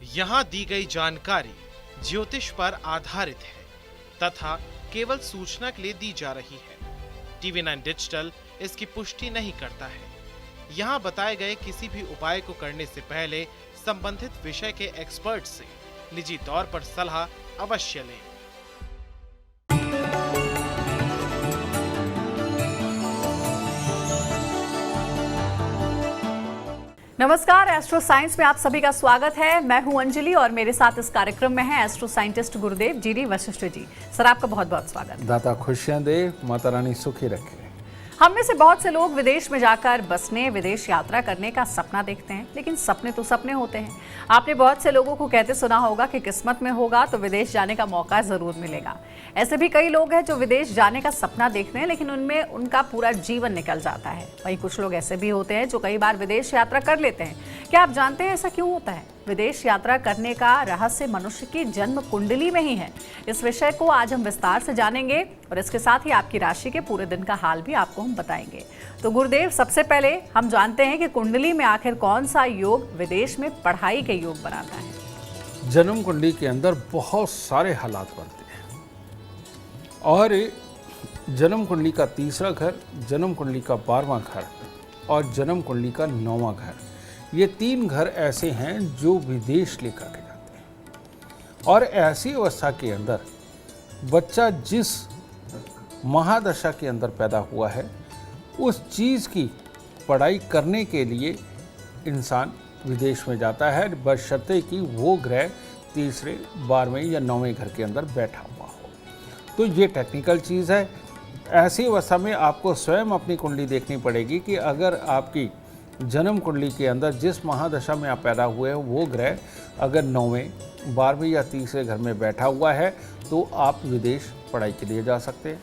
यहाँ दी गई जानकारी ज्योतिष पर आधारित है तथा केवल सूचना के लिए दी जा रही है। TV9 डिजिटल इसकी पुष्टि नहीं करता है। यहाँ बताए गए किसी भी उपाय को करने से पहले संबंधित विषय के एक्सपर्ट से निजी तौर पर सलाह अवश्य लें। नमस्कार, एस्ट्रो साइंस में आप सभी का स्वागत है। मैं हूं अंजलि और मेरे साथ इस कार्यक्रम में हैं एस्ट्रो साइंटिस्ट गुरुदेव जी वशिष्ठ जी। सर, आपका बहुत बहुत स्वागत। दाता खुशियां दे, माता रानी सुखी रखे। हम में से बहुत से लोग विदेश में जाकर बसने, विदेश यात्रा करने का सपना देखते हैं, लेकिन सपने तो सपने होते हैं। आपने बहुत से लोगों को कहते सुना होगा कि किस्मत में होगा तो विदेश जाने का मौका जरूर मिलेगा। ऐसे भी कई लोग हैं जो विदेश जाने का सपना देखते हैं, लेकिन उनमें उनका पूरा जीवन निकल जाता है। वहीं कुछ लोग ऐसे भी होते हैं जो कई बार विदेश यात्रा कर लेते हैं। क्या आप जानते हैं ऐसा क्यों होता है? विदेश यात्रा करने का रहस्य मनुष्य की जन्म कुंडली में ही है। इस विषय को आज हम विस्तार से जानेंगे और इसके साथ ही आपकी राशि के पूरे दिन का हाल भी आपको हम बताएंगे। तो गुरुदेव, सबसे पहले हम जानते हैं कि कुंडली में आखिर कौन सा योग विदेश में पढ़ाई के योग बनाता है? जन्म कुंडली के अंदर बहुत सारे हालात बनते हैं और जन्म कुंडली का तीसरा घर, जन्म कुंडली का 12वां घर और जन्म कुंडली का 9वां घर, ये 3 घर ऐसे हैं जो विदेश लेकर के जाते हैं। और ऐसी अवस्था के अंदर बच्चा जिस महादशा के अंदर पैदा हुआ है उस चीज़ की पढ़ाई करने के लिए इंसान विदेश में जाता है, बशर्ते कि वो ग्रह तीसरे, 12वें या 9वें घर के अंदर बैठा हुआ हो। तो ये टेक्निकल चीज़ है। ऐसी अवस्था में आपको स्वयं अपनी कुंडली देखनी पड़ेगी कि अगर आपकी जन्म कुंडली के अंदर जिस महादशा में आप पैदा हुए हैं वो ग्रह अगर 9वें, 12वें या तीसरे घर में बैठा हुआ है तो आप विदेश पढ़ाई के लिए जा सकते हैं।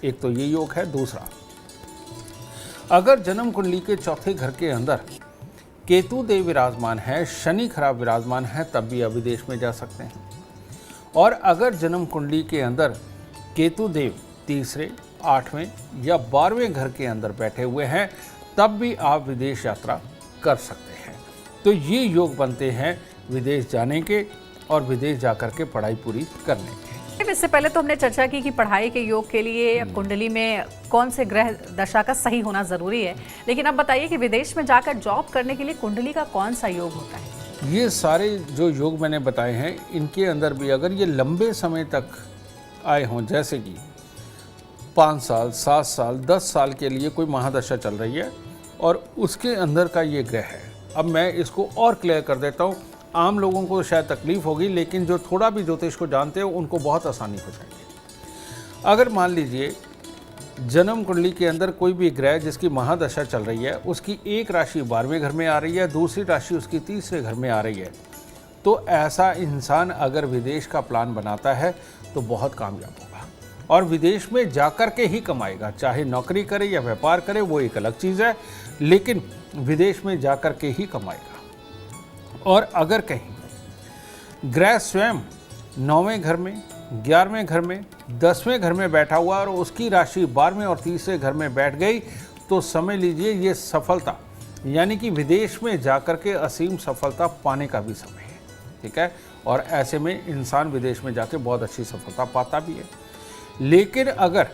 एक तो ये योग है। दूसरा, अगर जन्म कुंडली के चौथे घर के अंदर केतु देव विराजमान है, शनि खराब विराजमान है, तब भी आप विदेश में जा सकते हैं। और अगर जन्म कुंडली के अंदर केतु देव तीसरे, 8वें या 12वें घर के अंदर बैठे हुए हैं तब भी आप विदेश यात्रा कर सकते हैं। तो ये योग बनते हैं विदेश जाने के और विदेश जाकर के पढ़ाई पूरी करने के। इससे पहले तो हमने चर्चा की कि पढ़ाई के योग के लिए कुंडली में कौन से ग्रह दशा का सही होना जरूरी है, लेकिन अब बताइए कि विदेश में जाकर जॉब करने के लिए कुंडली का कौन सा योग होता है? ये सारे जो योग मैंने बताए हैं इनके अंदर भी अगर ये लंबे समय तक आए हों, जैसे कि 5 साल, 7 साल, 10 साल के लिए कोई महादशा चल रही है और उसके अंदर का ये ग्रह है। अब मैं इसको और क्लियर कर देता हूँ, आम लोगों को शायद तकलीफ होगी, लेकिन जो थोड़ा भी ज्योतिष को जानते हो उनको बहुत आसानी हो जाएगी। अगर मान लीजिए जन्म कुंडली के अंदर कोई भी ग्रह जिसकी महादशा चल रही है, उसकी एक राशि 12वें घर में आ रही है, दूसरी राशि उसकी तीसरे घर में आ रही है, तो ऐसा इंसान अगर विदेश का प्लान बनाता है तो बहुत कामयाब होगा और विदेश में जाकर के ही कमाएगा। चाहे नौकरी करे या व्यापार करे वो एक अलग चीज़ है, लेकिन विदेश में जाकर के ही कमाएगा। और अगर कहीं ग्रह स्वयं 9वें घर में, 11वें घर में, 10वें घर में बैठा हुआ और उसकी राशि 12वें और तीसरे घर में बैठ गई तो समझ लीजिए ये सफलता, यानी कि विदेश में जाकर के असीम सफलता पाने का भी समय है। ठीक है, और ऐसे में इंसान विदेश में जाके बहुत अच्छी सफलता पाता भी है। लेकिन अगर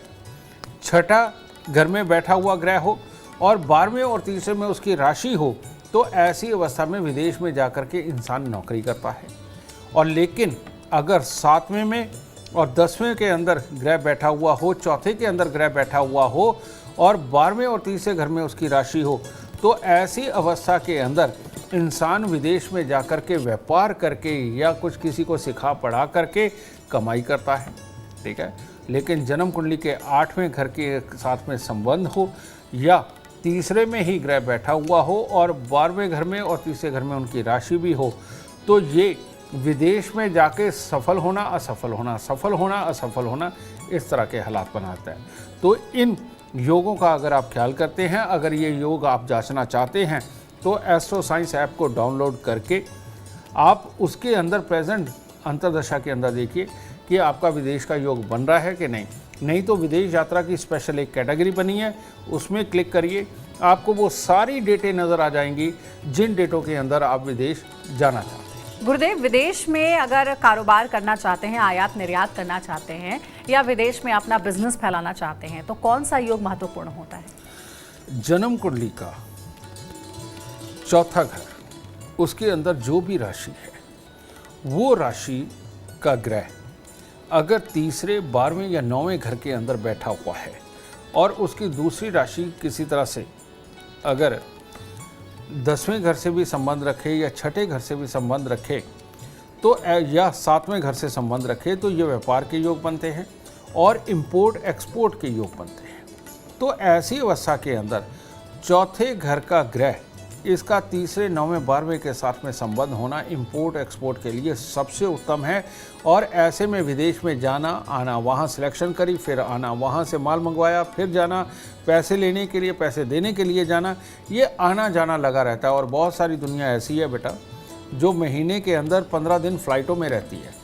छठा घर में बैठा हुआ ग्रह हो और 12वें और तीसरे में उसकी राशि हो तो ऐसी अवस्था में विदेश में जाकर के इंसान नौकरी करता है। और लेकिन अगर 7वें में और 10वें के अंदर ग्रह बैठा हुआ हो, चौथे के अंदर ग्रह बैठा हुआ हो और 12वें और तीसरे घर में उसकी राशि हो तो ऐसी अवस्था के अंदर इंसान विदेश में जाकर के व्यापार करके या कुछ किसी को सिखा पढ़ा करके कमाई करता है। ठीक है, लेकिन जन्म कुंडली के 8वें घर के साथ में संबंध हो या तीसरे में ही ग्रह बैठा हुआ हो और 12वें घर में और तीसरे घर में उनकी राशि भी हो तो ये विदेश में जाके सफल होना, असफल होना, सफल होना, असफल होना, इस तरह के हालात बनाता है। तो इन योगों का अगर आप ख्याल करते हैं, अगर ये योग आप जांचना चाहते हैं तो एस्ट्रो साइंस ऐप को डाउनलोड करके आप उसके अंदर प्रेजेंट अंतर्दशा के अंदर देखिए कि आपका विदेश का योग बन रहा है कि नहीं तो विदेश यात्रा की स्पेशल एक कैटेगरी बनी है, उसमें क्लिक करिए, आपको वो सारी डेटें नज़र आ जाएंगी जिन डेटों के अंदर आप विदेश जाना चाहते हैं। गुरुदेव, विदेश में अगर कारोबार करना चाहते हैं, आयात निर्यात करना चाहते हैं या विदेश में अपना बिजनेस फैलाना चाहते हैं तो कौन सा योग महत्वपूर्ण होता है? जन्म कुंडली का चौथा घर, उसके अंदर जो भी राशि है वो राशि का ग्रह अगर तीसरे, 12वें या 9वें घर के अंदर बैठा हुआ है और उसकी दूसरी राशि किसी तरह से अगर 10वें घर से भी संबंध रखे या छठे घर से भी संबंध रखे तो या 7वें घर से संबंध रखे तो ये व्यापार के योग बनते हैं और इंपोर्ट एक्सपोर्ट के योग बनते हैं। तो ऐसी अवस्था के अंदर चौथे घर का ग्रह, इसका तीसरे, 9वें, 12वें के साथ में संबंध होना इंपोर्ट एक्सपोर्ट के लिए सबसे उत्तम है। और ऐसे में विदेश में जाना आना, वहाँ सिलेक्शन करी, फिर आना, वहाँ से माल मंगवाया, फिर जाना, पैसे लेने के लिए, पैसे देने के लिए जाना, ये आना जाना लगा रहता है। और बहुत सारी दुनिया ऐसी है बेटा जो महीने के अंदर 15 दिन फ्लाइटों में रहती है,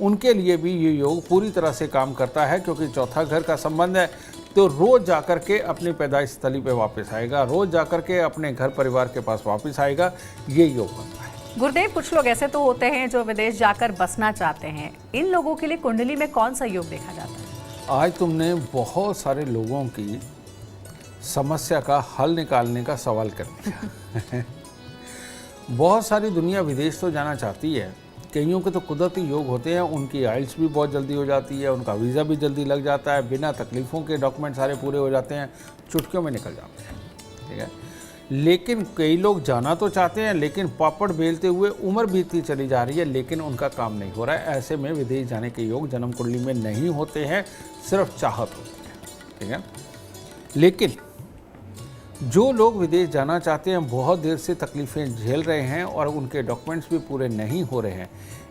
उनके लिए भी ये योग पूरी तरह से काम करता है क्योंकि चौथा घर का संबंध है। तो रोज जाकर के अपनी पैदाइश स्थली पे वापस आएगा, रोज जाकर के अपने घर परिवार के पास वापस आएगा, ये योग बनता है। गुरुदेव, कुछ लोग ऐसे तो होते हैं जो विदेश जाकर बसना चाहते हैं, इन लोगों के लिए कुंडली में कौन सा योग देखा जाता है? आज तुमने बहुत सारे लोगों की समस्या का हल निकालने का सवाल कर दिया। बहुत सारी दुनिया विदेश तो जाना चाहती है, कईयों के तो कुदरती योग होते हैं, उनकी आइल्स भी बहुत जल्दी हो जाती है, उनका वीज़ा भी जल्दी लग जाता है, बिना तकलीफ़ों के डॉक्यूमेंट सारे पूरे हो जाते हैं, चुटकियों में निकल जाते हैं, ठीक है। लेकिन कई लोग जाना तो चाहते हैं लेकिन पापड़ बेलते हुए उम्र बीतती चली जा रही है लेकिन उनका काम नहीं हो रहा है। ऐसे में विदेश जाने के योग जन्म कुंडली में नहीं होते हैं, सिर्फ चाहत होती है, ठीक है। लेकिन जो लोग विदेश जाना चाहते हैं, बहुत देर से तकलीफ़ें झेल रहे हैं और उनके डॉक्यूमेंट्स भी पूरे नहीं हो रहे हैं,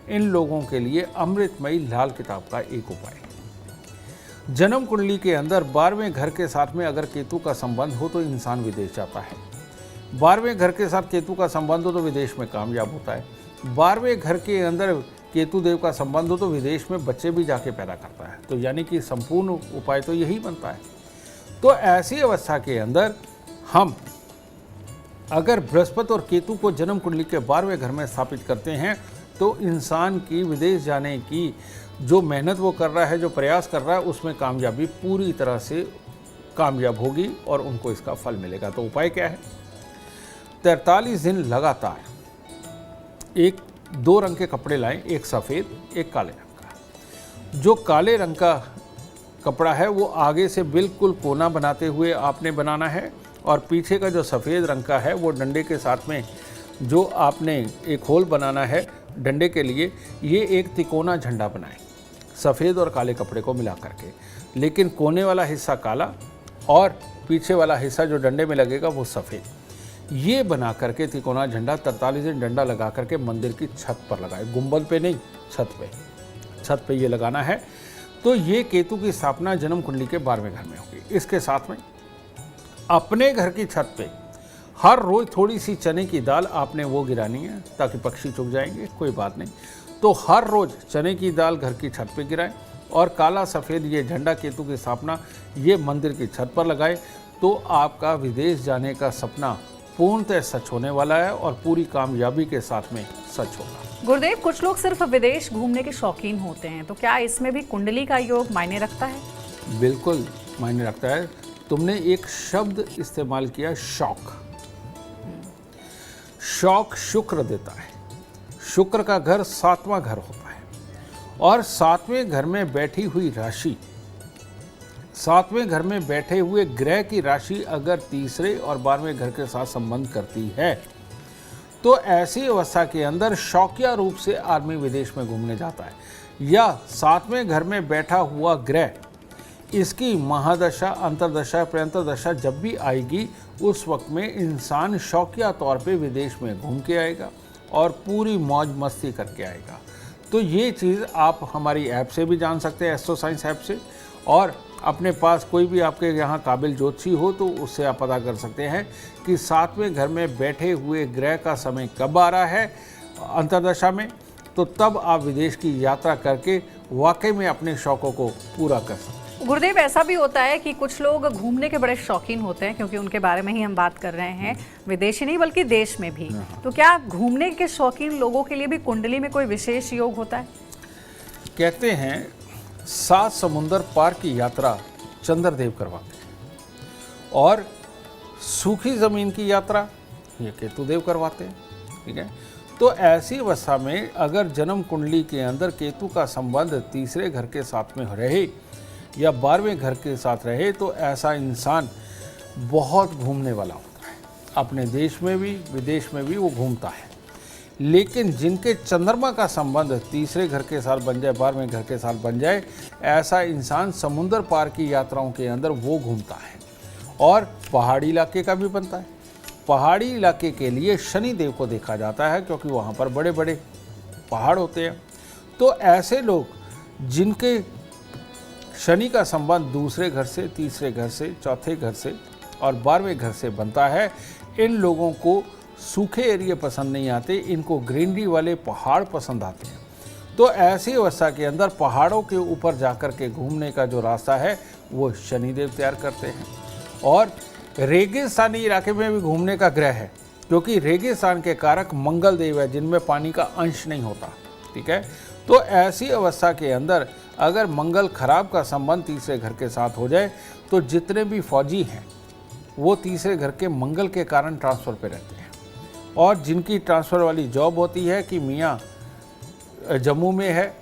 इन लोगों के लिए अमृतमयी लाल किताब का एक उपाय। जन्म कुंडली के अंदर 12वें घर के साथ में अगर केतु का संबंध हो तो इंसान विदेश जाता है। 12वें घर के साथ केतु का संबंध हो तो विदेश में कामयाब होता है। 12वें घर के अंदर केतु देव का संबंध हो तो विदेश में बच्चे भी जाके पैदा करता है। तो यानी कि संपूर्ण उपाय तो यही बनता है। तो ऐसी अवस्था के अंदर हम अगर बृहस्पति और केतु को जन्म कुंडली के 12वें घर में स्थापित करते हैं तो इंसान की विदेश जाने की जो मेहनत वो कर रहा है, जो प्रयास कर रहा है, उसमें कामयाबी पूरी तरह से कामयाब होगी और उनको इसका फल मिलेगा। तो उपाय क्या है? 43 दिन लगातार एक 2 रंग के कपड़े लाएं, एक सफ़ेद एक काले रंग का। जो काले रंग का कपड़ा है वो आगे से बिल्कुल कोना बनाते हुए आपने बनाना है और पीछे का जो सफ़ेद रंग का है वो डंडे के साथ में जो आपने एक होल बनाना है डंडे के लिए, ये एक तिकोना झंडा बनाएं सफ़ेद और काले कपड़े को मिला करके, लेकिन कोने वाला हिस्सा काला और पीछे वाला हिस्सा जो डंडे में लगेगा वो सफ़ेद। ये बना करके तिकोना झंडा 43 दिन डंडा लगा करके मंदिर की छत पर लगाए, गुंबद पे नहीं, छत पे ये लगाना है। तो ये केतु की स्थापना जन्म कुंडली के 12वें घर में होगी। इसके साथ में अपने घर की छत पे हर रोज़ थोड़ी सी चने की दाल आपने वो गिरानी है ताकि पक्षी चुग जाएंगे, कोई बात नहीं। तो हर रोज़ चने की दाल घर की छत पे गिराएं और काला सफ़ेद ये झंडा केतु की स्थापना ये मंदिर की छत पर लगाएं। तो आपका विदेश जाने का सपना पूर्णतः सच होने वाला है और पूरी कामयाबी के साथ में सच होगा। गुरुदेव, कुछ लोग सिर्फ विदेश घूमने के शौकीन होते हैं, तो क्या इसमें भी कुंडली का योग मायने रखता है? बिल्कुल मायने रखता है। तुमने एक शब्द इस्तेमाल किया, शौक। शौक शुक्र देता है। शुक्र का घर 7वां घर होता है और 7वें घर में बैठी हुई राशि, 7वें घर में बैठे हुए ग्रह की राशि अगर तीसरे और 12वें घर के साथ संबंध करती है तो ऐसी अवस्था के अंदर शौकिया रूप से आदमी विदेश में घूमने जाता है। या 7वें घर में बैठा हुआ ग्रह, इसकी महादशा, अंतरदशा, प्रयंतरदशा जब भी आएगी उस वक्त में इंसान शौकिया तौर पे विदेश में घूम के आएगा और पूरी मौज मस्ती करके आएगा। तो ये चीज़ आप हमारी ऐप से भी जान सकते हैं, एस्ट्रो साइंस ऐप से, और अपने पास कोई भी आपके यहाँ काबिल ज्योतिषी हो तो उससे आप पता कर सकते हैं कि 7वें घर में बैठे हुए ग्रह का समय कब आ रहा है अंतरदशा में। तो तब आप विदेश की यात्रा करके वाकई में अपने शौकों को पूरा कर सकते हैं। गुरुदेव, ऐसा भी होता है कि कुछ लोग घूमने के बड़े शौकीन होते हैं, क्योंकि उनके बारे में ही हम बात कर रहे हैं, विदेश ही नहीं बल्कि देश में भी। तो क्या घूमने के शौकीन लोगों के लिए भी कुंडली में कोई विशेष योग होता है? कहते हैं 7 समुंदर पार की यात्रा चंद्रदेव करवाते हैं और सूखी जमीन की यात्रा ये केतुदेव करवाते हैं। ठीक है, तो ऐसी अवस्था में अगर जन्म कुंडली के अंदर केतु का संबंध तीसरे घर के साथ में रहे या 12वें घर के साथ रहे तो ऐसा इंसान बहुत घूमने वाला होता है। अपने देश में भी विदेश में भी वो घूमता है। लेकिन जिनके चंद्रमा का संबंध तीसरे घर के साथ बन जाए, 12वें घर के साथ बन जाए, ऐसा इंसान समुद्र पार की यात्राओं के अंदर वो घूमता है। और पहाड़ी इलाके का भी बनता है। पहाड़ी इलाके के लिए शनि देव को देखा जाता है, क्योंकि वहाँ पर बड़े बड़े पहाड़ होते हैं। तो ऐसे लोग जिनके शनि का संबंध दूसरे घर से, तीसरे घर से, चौथे घर से और 12वें घर से बनता है, इन लोगों को सूखे एरिया पसंद नहीं आते, इनको ग्रीनरी वाले पहाड़ पसंद आते हैं। तो ऐसी अवस्था के अंदर पहाड़ों के ऊपर जाकर के घूमने का जो रास्ता है वो शनिदेव तैयार करते हैं। और रेगिस्तानी इलाके में भी घूमने का ग्रह है, क्योंकि रेगिस्तान के कारक मंगल देव है, जिनमें पानी का अंश नहीं होता। ठीक है, तो ऐसी अवस्था के अंदर अगर मंगल खराब का संबंध तीसरे घर के साथ हो जाए तो जितने भी फौजी हैं वो तीसरे घर के मंगल के कारण ट्रांसफ़र पे रहते हैं। और जिनकी ट्रांसफ़र वाली जॉब होती है कि मियाँ जम्मू में है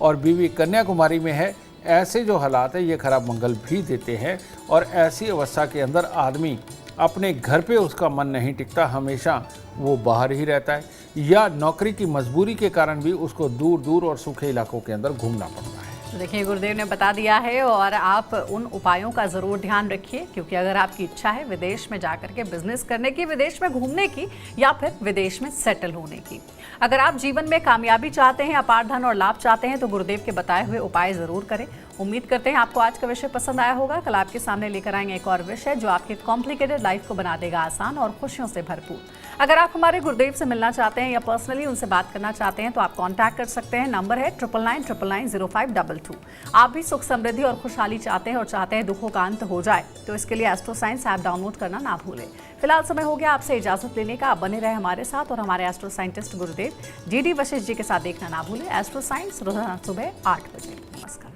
और बीवी कन्याकुमारी में है, ऐसे जो हालात है ये खराब मंगल भी देते हैं। और ऐसी अवस्था के अंदर आदमी अपने घर पे उसका मन नहीं टिकता, हमेशा वो बाहर ही रहता है, या नौकरी की मजबूरी के कारण भी उसको दूर दूर और सूखे इलाकों के अंदर घूमना पड़ता है। तो देखिए, गुरुदेव ने बता दिया है और आप उन उपायों का ज़रूर ध्यान रखिए, क्योंकि अगर आपकी इच्छा है विदेश में जाकर के बिजनेस करने की, विदेश में घूमने की या फिर विदेश में सेटल होने की, अगर आप जीवन में कामयाबी चाहते हैं, अपार धन और लाभ चाहते हैं, तो गुरुदेव के बताए हुए उपाय ज़रूर करें। उम्मीद करते हैं आपको आज का विषय पसंद आया होगा। कल आपके सामने लेकर आएंगे एक और विषय जो आपकी कॉम्प्लिकेटेड लाइफ को बना देगा आसान और खुशियों से भरपूर। अगर आप हमारे गुरुदेव से मिलना चाहते हैं या पर्सनली उनसे बात करना चाहते हैं तो आप कांटेक्ट कर सकते हैं। नंबर है 9999900522। आप भी सुख समृद्धि और खुशहाली चाहते हैं और चाहते हैं दुखों का अंत हो जाए, तो इसके लिए एस्ट्रो साइंस ऐप डाउनलोड करना ना भूलें। फिलहाल समय हो गया आपसे इजाजत लेने का। आप बने रहे हमारे साथ और हमारे एस्ट्रो साइंटिस्ट गुरुदेव GD वशिष्ठ जी के साथ देखना ना भूलें एस्ट्रो साइंस रोजाना सुबह 8 बजे। नमस्कार।